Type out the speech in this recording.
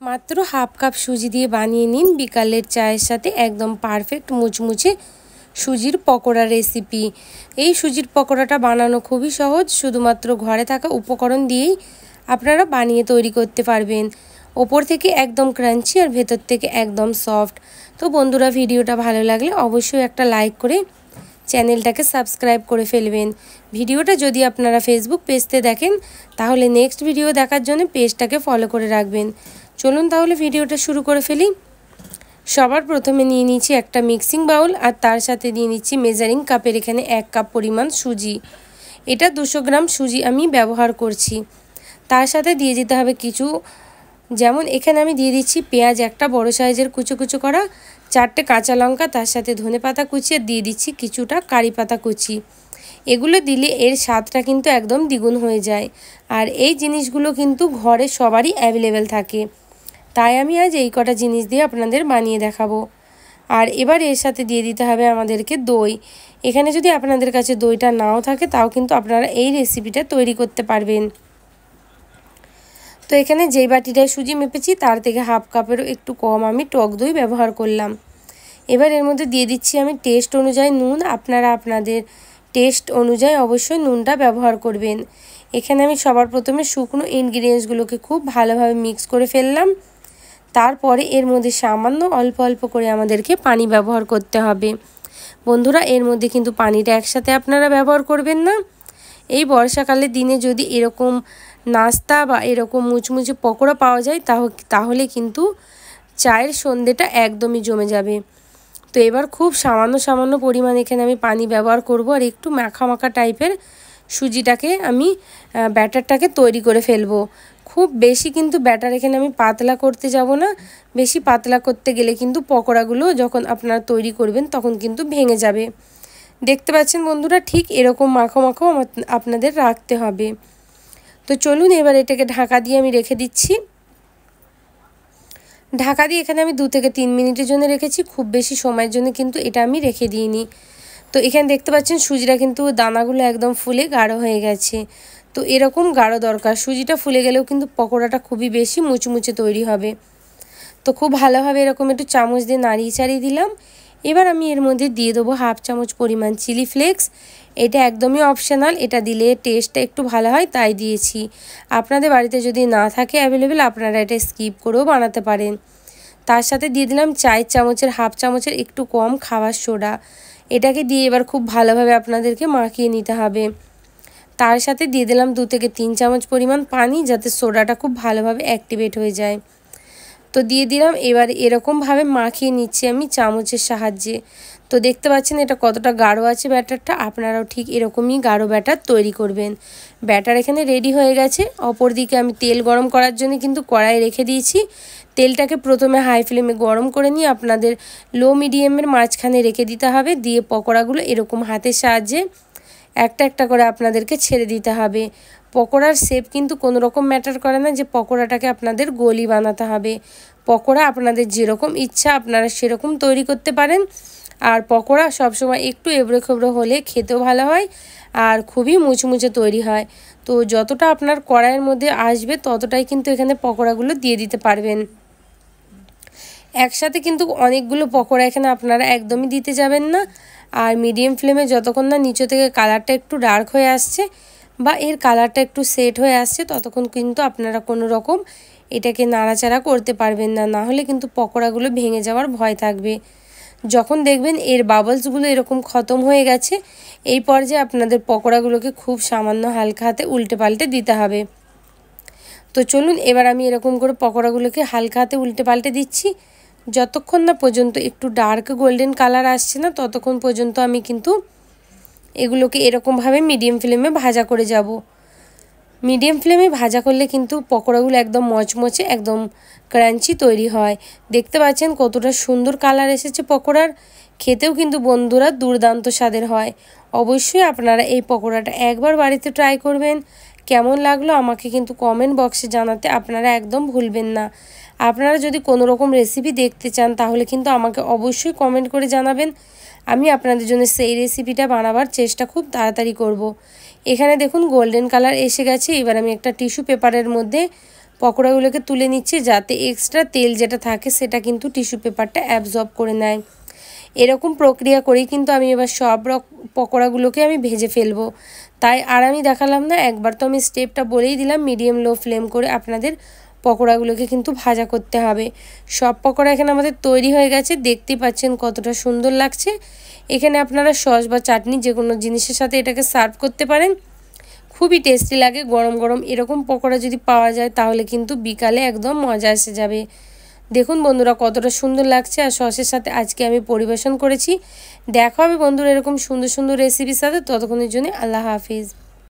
মাত্র half cup সুজি দিয়ে বানিয়ে নিন বিকালের চায়ের সাথে একদম পারফেক্ট মুচমুচে সুজির পকোড়া রেসিপি। এই সুজির পকোড়াটা বানানো খুবই সহজ, শুধুমাত্র ঘরে থাকা উপকরণ দিয়েই আপনারা বানিয়ে তৈরি করতে পারবেন। ওপর থেকে একদম ক্রাঞ্চি আর ভেতর থেকে একদম সফট। তো বন্ধুরা, ভিডিওটা ভালো লাগলে অবশ্যই একটা লাইক করে চ্যানেলটাকে সাবস্ক্রাইব করে ফেলবেন। ভিডিওটা যদি আপনারা ফেসবুক পেজতে দেখেন তাহলে নেক্সট ভিডিও দেখার জন্য পেজটাকে ফলো করে রাখবেন। চলুন তাহলে ভিডিওটা শুরু করে ফেলি। সবার প্রথমে নিয়ে নিচ্ছি একটা মিক্সিং বাউল আর তার সাথে দিয়ে নিচ্ছি মেজারিং কাপের এখানে 1 কাপ পরিমাণ সুজি। এটা 200 গ্রাম সুজি আমি ব্যবহার করছি। তার সাথে দিয়ে দিতে হবে কিছু, যেমন এখানে আমি দিয়ে দিচ্ছি পেঁয়াজ একটা বড় সাইজের কুচো কুচো করা, 4টে কাঁচা লঙ্কা, তার সাথে ধনেপাতা কুচি আর দিয়ে দিচ্ছি কিছুটা কারি পাতা কুচি। এগুলো দিলে এর স্বাদটা কিন্তু একদম দ্বিগুণ হয়ে যায়। আর এই জিনিসগুলো কিন্তু ঘরে সবারই অ্যাভেলেবেল থাকে, তাই আমি আজ এই কটা জিনিস দিয়ে আপনাদের বানিয়ে দেখাবো। আর এবার এর সাথে দিয়ে দিতে হবে আমাদেরকে দই। এখানে যদি আপনাদের কাছে দইটা নাও থাকে তাও কিন্তু আপনারা এই রেসিপিটা তৈরি করতে পারবেন। তো এখানে যেই বাটিটায় সুজি মেপেছি তার থেকে হাফ কাপেরও একটু কম আমি টক দই ব্যবহার করলাম। এবার এর মধ্যে দিয়ে দিচ্ছি আমি টেস্ট অনুযায়ী নুন। আপনারা আপনাদের টেস্ট অনুযায়ী অবশ্যই নুনটা ব্যবহার করবেন। এখানে আমি সবার প্রথমে শুকনো ইনগ্রিডিয়েন্টসগুলোকে খুব ভালোভাবে মিক্স করে ফেললাম। তারপরে এর মধ্যে সামান্য অল্প অল্প করে আমাদেরকে পানি ব্যবহার করতে হবে। বন্ধুরা, এর মধ্যে কিন্তু পানিটা একসাথে আপনারা ব্যবহার করবেন না। এই বর্ষাকালের দিনে যদি এরকম নাস্তা বা এরকম মুচমুচে পকোড়া পাওয়া যায় তাহলে কিন্তু চায়ের সন্ধ্যেটা একদমই জমে যাবে। তো এবার খুব সামান্য পরিমাণ এখানে আমি পানি ব্যবহার করব আর একটু মাখা মাখা টাইপের সুজিটাকে আমি ব্যাটারটাকে তৈরি করে ফেলবো। খুব বেশি কিন্তু ব্যাটার এখানে আমি পাতলা করতে যাব না। বেশি পাতলা করতে গেলে কিন্তু পকোড়াগুলো যখন আপনারা তৈরি করবেন তখন কিন্তু ভেঙে যাবে। দেখতে পাচ্ছেন বন্ধুরা, ঠিক এরকম মাখো মাখো আপনাদের রাখতে হবে। তো চলুন এবার এটাকে ঢাকা দিয়ে আমি রেখে দিচ্ছি। ঢাকা দিয়ে এখানে আমি 2 থেকে 3 মিনিটের জন্য রেখেছি, খুব বেশি সময়ের জন্য কিন্তু এটা আমি রেখে দিইনি। তো এখানে দেখতে পাচ্ছেন সুজিটা কিন্তু দানাগুলো একদম ফুলে গাঢ় হয়ে গেছে। তো এরকম গাঢ় দরকার, সুজিটা ফুলে গেলেও কিন্তু পকোড়াটা খুবই বেশি মুচমুচে তৈরি হবে। তো খুব ভালোভাবে এরকম একটু চামচ দিয়ে নাড়িয়ে চাড়িয়ে দিলাম। এবার আমি এর মধ্যে দিয়ে দেবো হাফ চামচ পরিমাণ চিলি ফ্লেক্স। এটা একদমই অপশনাল, এটা দিলে টেস্টটা একটু ভালো হয় তাই দিয়েছি। আপনাদের বাড়িতে যদি না থাকে অ্যাভেলেবেল আপনারা এটা স্কিপ করেও বানাতে পারেন। তার সাথে দিয়ে দিলাম চায়ের চামচের হাফ চামচের একটু কম খাবার সোডা। এটাকে দিয়ে এবার খুব ভালোভাবে আপনাদেরকে মাখিয়ে নিতে হবে। তার সাথে দিয়ে দিলাম 2 থেকে 3 চামচ পরিমাণ পানি, যাতে সোডাটা খুব ভালোভাবে অ্যাক্টিভেট হয়ে যায়। তো দিয়ে দিলাম। এবার এরকমভাবে মাখিয়ে নিচ্ছি আমি চামচের সাহায্যে। তো দেখতে পাচ্ছেন এটা কতটা গাঢ় আছে ব্যাটারটা। আপনারাও ঠিক এরকমই গাঢ় ব্যাটার তৈরি করবেন। ব্যাটার এখানে রেডি হয়ে গেছে। অপরদিকে আমি তেল গরম করার জন্য কিন্তু কড়াই রেখে দিয়েছি। তেলটাকে প্রথমে হাই ফ্লেমে গরম করে নিয়ে আপনাদের লো মিডিয়ামের মাঝখানে রেখে দিতে হবে। দিয়ে পকোড়াগুলো এরকম হাতের সাহায্যে একটা একটা করে আপনাদেরকে ছেড়ে দিতে হবে। পকোড়ার শেপ কিন্তু কোনো রকম ম্যাটার করে না যে পকোড়াটাকে আপনাদের গোলি বানাতে হবে। পকোড়া আপনাদের যেরকম ইচ্ছা আপনারা সেরকম তৈরি করতে পারেন। আর পকোড়া সবসময় একটু এবড়ো খেবড়ো হলে খেতেও ভালো হয় আর খুবই মুচমুচে তৈরি হয়। তো যতটা আপনার কড়াইয়ের মধ্যে আসবে ততটাই কিন্তু এখানে পকোড়াগুলো দিয়ে দিতে পারবেন। একসাথে কিন্তু অনেকগুলো পকোড়া এখানে আপনারা একদমই দিতে যাবেন না। আর মিডিয়াম ফ্লেমে যতক্ষণ না নিচে থেকে কালারটা একটু ডার্ক হয়ে আসছে বা এর কালারটা একটু সেট হয়ে আসছে ততক্ষণ কিন্তু আপনারা কোনো রকম এটাকে নাড়াচাড়া করতে পারবেন না, না হলে কিন্তু পকোড়াগুলো ভেঙে যাওয়ার ভয় থাকবে। যখন দেখবেন এর বাবলসগুলো এরকম খতম হয়ে গেছে, এই পর্যায়ে আপনাদের পকোড়াগুলোকে খুব সামান্য হালকা হাতে উল্টে পাল্টে দিতে হবে। তো চলুন এবার আমি এরকম করে পকোড়াগুলোকে হালকা হাতে উল্টে পাল্টে দিচ্ছি। যতক্ষণ না পর্যন্ত একটু ডার্ক গোল্ডেন কালার আসছে না ততক্ষণ পর্যন্ত আমি কিন্তু এগুলোকে এরকমভাবে মিডিয়াম ফ্লেমে ভাজা করে যাব। মিডিয়াম ফ্লেমে ভাজা করলে কিন্তু পকোড়াগুলো একদম মচমচে একদম ক্রাঞ্চি তৈরি হয়। দেখতে পাচ্ছেন কতটা সুন্দর কালার এসেছে পকোড়ার। খেতেও কিন্তু বন্ধুরা দুর্দান্ত স্বাদের হয়। অবশ্যই আপনারা এই পকোড়াটা একবার বাড়িতে ট্রাই করবেন। কেমন লাগলো আমাকে কিন্তু কমেন্ট বক্সে জানাতে আপনারা একদম ভুলবেন না। আপনারা যদি কোনো রকম রেসিপি দেখতে চান তাহলে কিন্তু আমাকে অবশ্যই কমেন্ট করে জানাবেন। আমি আপনাদের জন্য সেই রেসিপিটা বানাবার চেষ্টা খুব তাড়াতাড়ি করব। এখানে দেখুন গোল্ডেন কালার এসে গেছে। এবার আমি একটা টিস্যু পেপারের মধ্যে পকোড়াগুলোকে তুলে নিচ্ছি, যাতে এক্সট্রা তেল যেটা থাকে সেটা কিন্তু টিস্যু পেপারটা অ্যাবজর্ব করে নেয়। এরকম প্রক্রিয়া করেই কিন্তু আমি এবার সব পকোড়াগুলোকে আমি ভেজে ফেলবো। তাই আর আমি দেখালাম না, একবার তো আমি স্টেপটা বলেই দিলাম, মিডিয়াম লো ফ্লেম করে আপনাদের পকোড়াগুলোকে কিন্তু ভাজা করতে হবে। সব পকোড়া এখানে আমাদের তৈরি হয়ে গেছে, দেখতেই পাচ্ছেন কতটা সুন্দর লাগছে। এখানে আপনারা সস বা চাটনি যে কোনো জিনিসের সাথে এটাকে সার্ভ করতে পারেন, খুবই টেস্টি লাগে। গরম গরম এরকম পকোড়া যদি পাওয়া যায় তাহলে কিন্তু বিকালে একদম মজা এসে যাবে। দেখুন বন্ধুরা কতটা সুন্দর লাগছে, আর সসের সাথে আজকে আমি পরিবেশন করেছি। দেখা হবে বন্ধুরা এরকম সুন্দর সুন্দর রেসিপির সাথে, ততক্ষণের জন্য আল্লাহ হাফিজ।